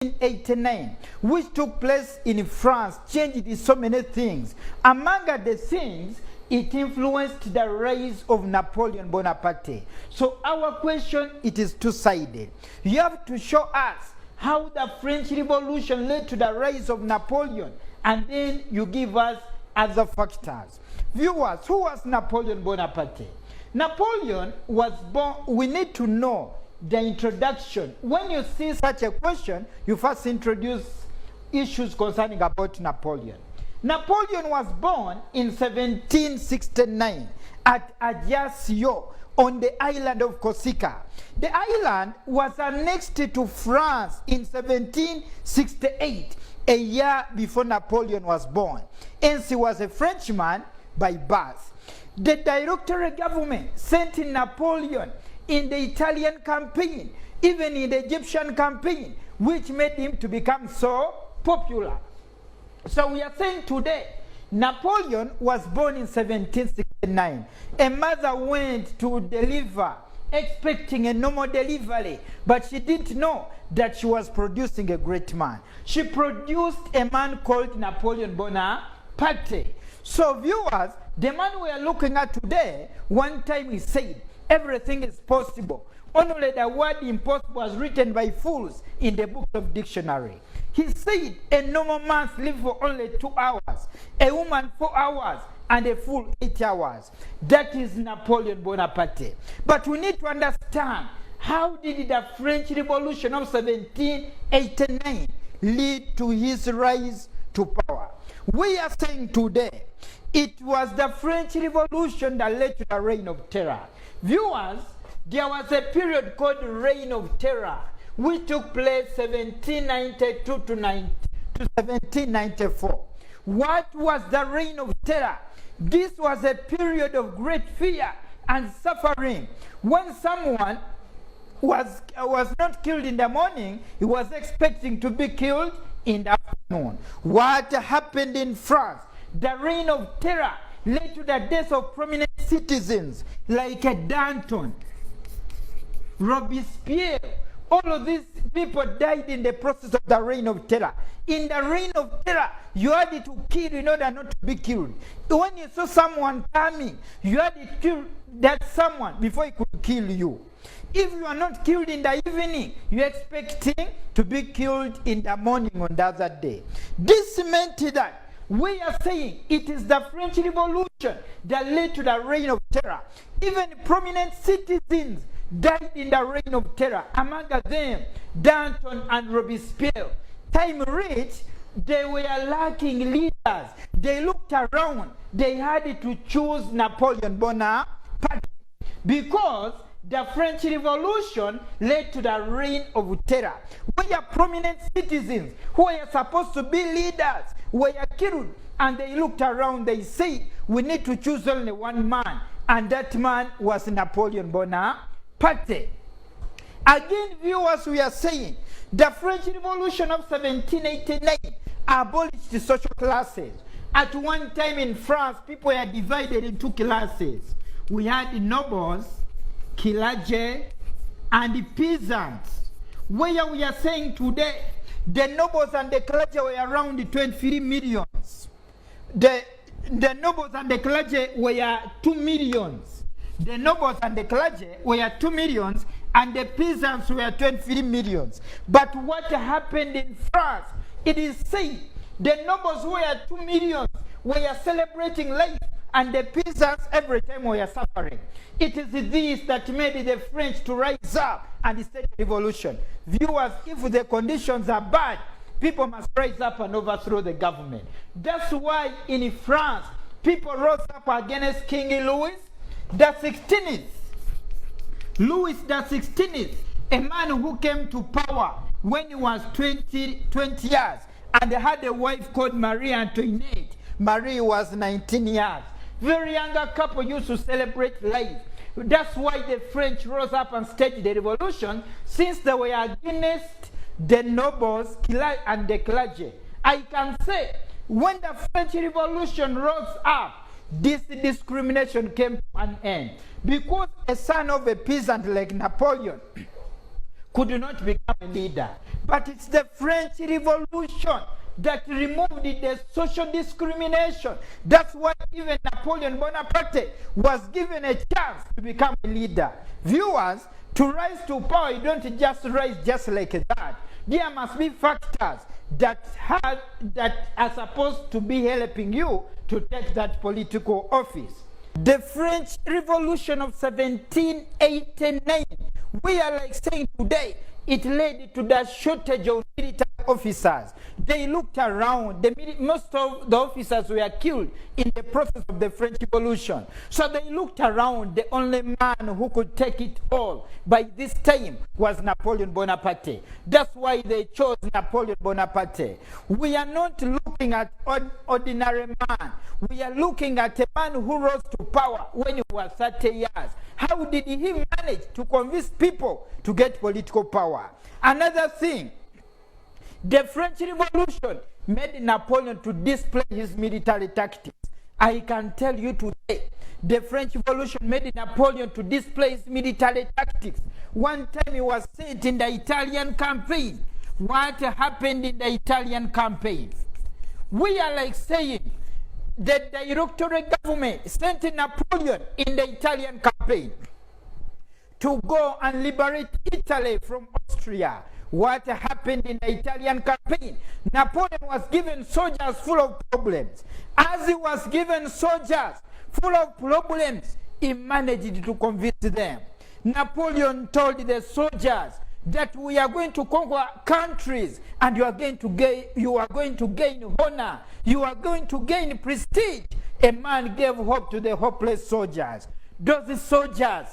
1789, which took place in France, changed so many things. Among the things, it influenced the rise of Napoleon Bonaparte. So our question, it is two-sided. You have to show us how the French Revolution led to the rise of Napoleon, and then you give us other factors. Viewers, who was Napoleon Bonaparte? Napoleon was born, we need to know the introduction. When you see such a question, you first introduce issues concerning about Napoleon. Napoleon was born in 1769 at Ajaccio on the island of Corsica. The island was annexed to France in 1768, a year before Napoleon was born. Hence, he was a Frenchman by birth. The Directory government sent in Napoleon in the Italian campaign, even in the Egyptian campaign, which made him to become so popular. So we are saying today, Napoleon was born in 1769. A mother went to deliver, expecting a normal delivery, but she didn't know that she was producing a great man. She produced a man called Napoleon Bonaparte. So viewers, the man we are looking at today, one time he said, everything is possible. Only the word impossible was written by fools in the book of dictionary. He said a normal man lives for only 2 hours, a woman 4 hours, and a fool 8 hours. That is Napoleon Bonaparte. But we need to understand, how did the French Revolution of 1789 lead to his rise to power? We are saying today, it was the French Revolution that led to the reign of terror. Viewers, there was a period called Reign of Terror, which took place 1792 to 1794. What was the Reign of Terror? This was a period of great fear and suffering. When someone was not killed in the morning, he was expecting to be killed in the afternoon. What happened in France? The Reign of Terror led to the death of prominent citizens like Danton, Robespierre. All of these people died in the process of the Reign of Terror. In the Reign of Terror, you had to kill in order not to be killed. When you saw someone coming, you had to kill that someone before he could kill you. If you are not killed in the evening, you are expecting to be killed in the morning on the other day. This meant that we are saying it is the French Revolution that led to the Reign of Terror. Even prominent citizens died in the Reign of Terror. Among them, Danton and Robespierre. Time reached, they were lacking leaders. They looked around. They had to choose Napoleon Bonaparte because the French Revolution led to the Reign of Terror, where prominent citizens who were supposed to be leaders were killed. And they looked around, they said, we need to choose only one man. And that man was Napoleon Bonaparte. Again, viewers, we are saying, the French Revolution of 1789 abolished the social classes. At one time in France, people were divided into classes. We had the nobles, clergy, and the peasants. Where we are saying today, the nobles and the clergy were around 23 millions. The nobles and the clergy were 2 millions. The nobles and the clergy were 2 millions, and the peasants were 23 millions. But what happened in France? It is said the nobles were 2 millions were celebrating life, and the peasants every time were suffering. It is this that made the French to rise up and start a revolution. Viewers, if the conditions are bad, people must rise up and overthrow the government. That's why in France, people rose up against King Louis the 16th. Louis the 16th, a man who came to power when he was 20 years and had a wife called Marie Antoinette. Marie was 19 years. Very younger couple used to celebrate life. That's why the French rose up and started the revolution, since they were against the nobles and the clergy. I can say, when the French Revolution rose up, this discrimination came to an end. Because a son of a peasant like Napoleon could not become a leader. But it's the French Revolution that removed the social discrimination. That's why even Napoleon Bonaparte was given a chance to become a leader. Viewers, to rise to power, you don't just rise just like that. There must be factors that are supposed to be helping you to take that political office. The French Revolution of 1789, we are like saying today, it led to the shortage of military officers. They looked around. Most of the officers were killed in the process of the French Revolution. So they looked around. The only man who could take it all by this time was Napoleon Bonaparte. That's why they chose Napoleon Bonaparte. We are not looking at ordinary man. We are looking at a man who rose to power when he was 30 years. How did he manage to convince people to get political power? Another thing, the French Revolution made Napoleon to display his military tactics. I can tell you today, the French Revolution made Napoleon to display his military tactics. One time he was sent in the Italian campaign. What happened in the Italian campaign? We are like saying the directorate government sent Napoleon in the Italian campaign to go and liberate Italy from Austria. What happened in the Italian campaign? Napoleon was given soldiers full of problems. As he was given soldiers full of problems, he managed to convince them. Napoleon told the soldiers that we are going to conquer countries and you are going to gain honor, you are going to gain prestige. A man gave hope to the hopeless soldiers. Those soldiers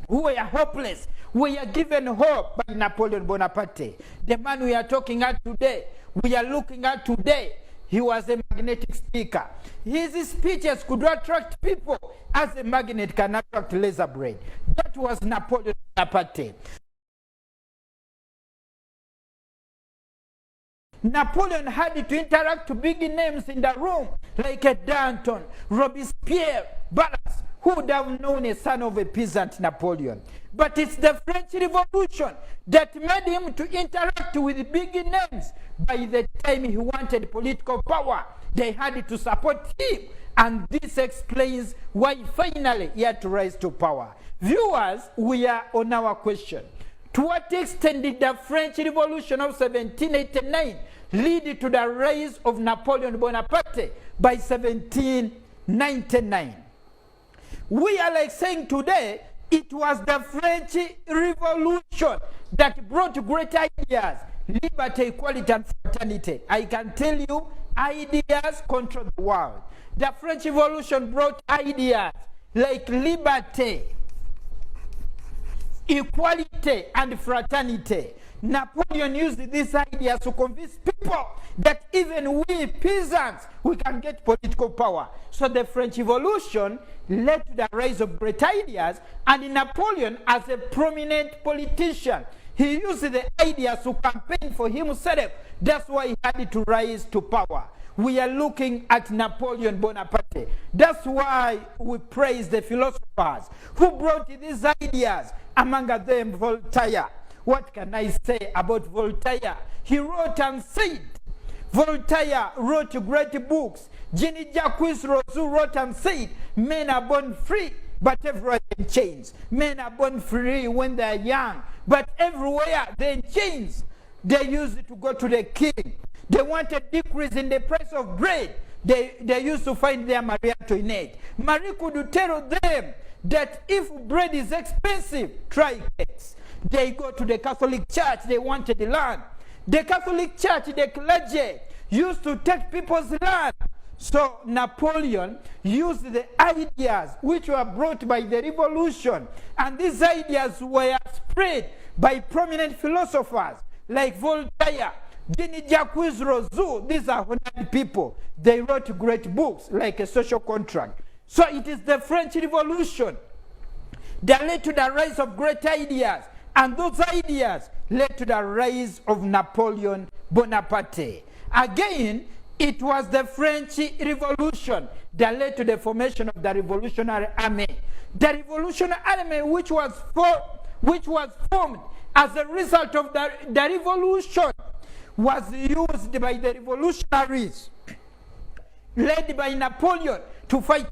who were hopeless were given hope by Napoleon Bonaparte. The man we are talking at today, we are looking at today, he was a magnetic speaker. His speeches could attract people as a magnet can attract laser brain. That was Napoleon Bonaparte. Napoleon had to interact with big names in the room, like a Danton, Robespierre, Barras, who would have known a son of a peasant, Napoleon. But it's the French Revolution that made him to interact with big names. By the time he wanted political power, they had to support him. And this explains why finally he had to rise to power. Viewers, we are on our question. To what extent did the French Revolution of 1789 lead to the rise of Napoleon Bonaparte by 1799? We are like saying today, it was the French Revolution that brought great ideas, liberty, equality, and fraternity. I can tell you, ideas control the world. The French Revolution brought ideas like liberty, equality, and fraternity. Napoleon used these ideas to convince people that even we peasants, we can get political power. So the French Revolution led to the rise of great ideas, and Napoleon, as a prominent politician, he used the ideas to campaign for himself. That's why he had to rise to power. We are looking at Napoleon Bonaparte. That's why we praise the philosophers who brought these ideas, among them Voltaire. What can I say about Voltaire? He wrote and said. Voltaire wrote great books. Jean-Jacques Rousseau wrote and said, men are born free, but everywhere in chains. Men are born free when they are young, but everywhere they're in chains. They used to go to the king. They wanted decrease in the price of bread. They used to find their Marie Antoinette. Marie could tell them that if bread is expensive, try cakes. They go to the Catholic Church, they wanted the land. The Catholic Church, the clergy, used to take people's land. So Napoleon used the ideas which were brought by the revolution, and these ideas were spread by prominent philosophers like Voltaire, Jean-Jacques Rousseau. These are honored people. They wrote great books like A Social Contract. So it is the French Revolution that led to the rise of great ideas, and those ideas led to the rise of Napoleon Bonaparte. Again, it was the French Revolution that led to the formation of the Revolutionary Army. The Revolutionary Army, which was formed as a result of the revolution, was used by the revolutionaries led by Napoleon to fight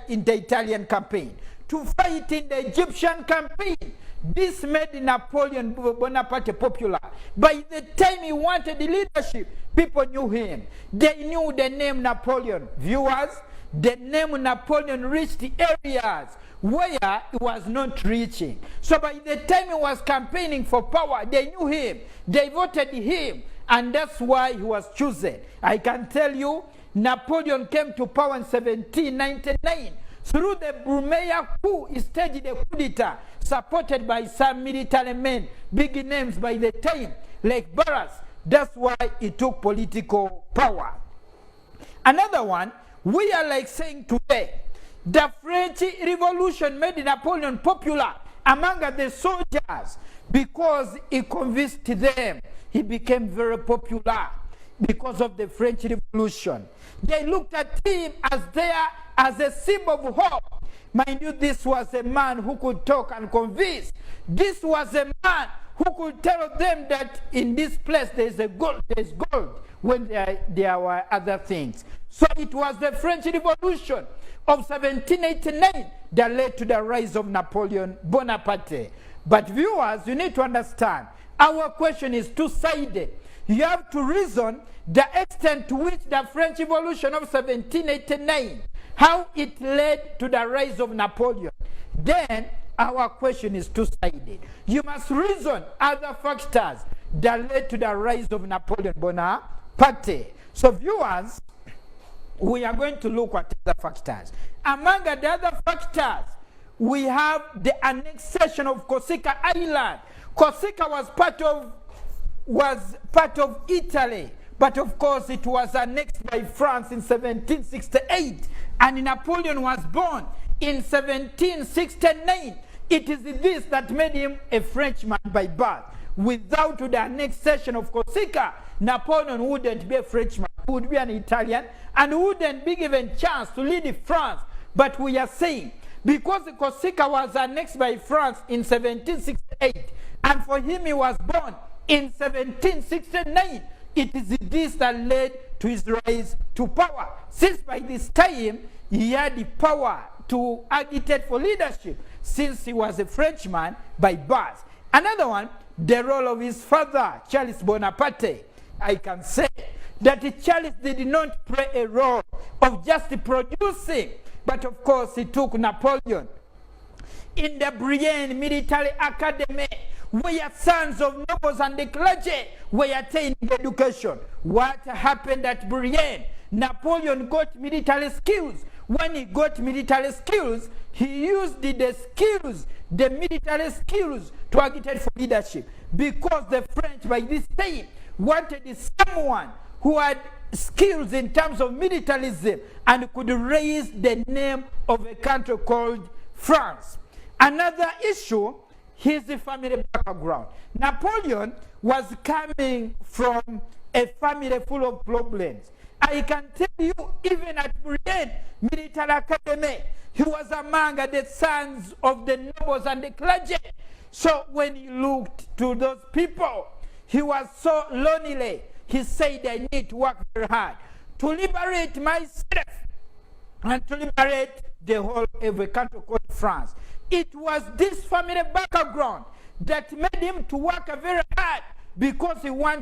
in the Italian campaign, to fight in the Egyptian campaign. This made Napoleon Bonaparte popular. By the time he wanted the leadership, people knew him. They knew the name Napoleon. Viewers, the name Napoleon reached areas where it was not reaching. So by the time he was campaigning for power, they knew him. They voted him. And that's why he was chosen. I can tell you, Napoleon came to power in 1799. Through the Brumaire coup, he staged a coup d'etat, supported by some military men, big names by the time, like Barras. That's why he took political power. Another one, we are like saying today, the French Revolution made Napoleon popular among the soldiers because he convinced them. He became very popular because of the French Revolution. They looked at him as a symbol of hope. Mind you, this was a man who could talk and convince. This was a man who could tell them that in this place there's gold when there were other things. So it was the French Revolution of 1789 that led to the rise of Napoleon Bonaparte. But viewers, you need to understand, our question is two-sided. You have to reason the extent to which the French Revolution of 1789, how it led to the rise of Napoleon. Then our question is two-sided. You must reason other factors that led to the rise of Napoleon Bonaparte. So viewers, we are going to look at other factors. Among the other factors, we have the annexation of Corsica Island. Corsica was part of Italy, but of course it was annexed by France in 1768, and Napoleon was born in 1769. It is this that made him a Frenchman by birth. Without the annexation of Corsica, Napoleon wouldn't be a Frenchman, he would be an Italian, and wouldn't be given chance to lead France. But we are saying, because Corsica was annexed by France in 1768, and for him he was born in 1769, it is this that led to his rise to power. Since by this time, he had the power to agitate for leadership, since he was a Frenchman by birth. Another one, the role of his father, Charles Bonaparte. I can say that Charles did not play a role of just producing, but of course he took Napoleon in the Brienne Military Academy, where sons of nobles and the clergy were attaining education. What happened at Brienne? Napoleon got military skills. When he got military skills, he used the military skills to agitate for leadership, because the French by this time wanted someone who had skills in terms of militarism and could raise the name of a country called France. Another issue, his family background. Napoleon was coming from a family full of problems. I can tell you, even at Brienne Military Academy, he was among the sons of the nobles and the clergy. So when he looked to those people, he was so lonely. He said, I need to work very hard to liberate myself and to liberate the whole of a country called France. It was this family background that made him to work very hard, because he wanted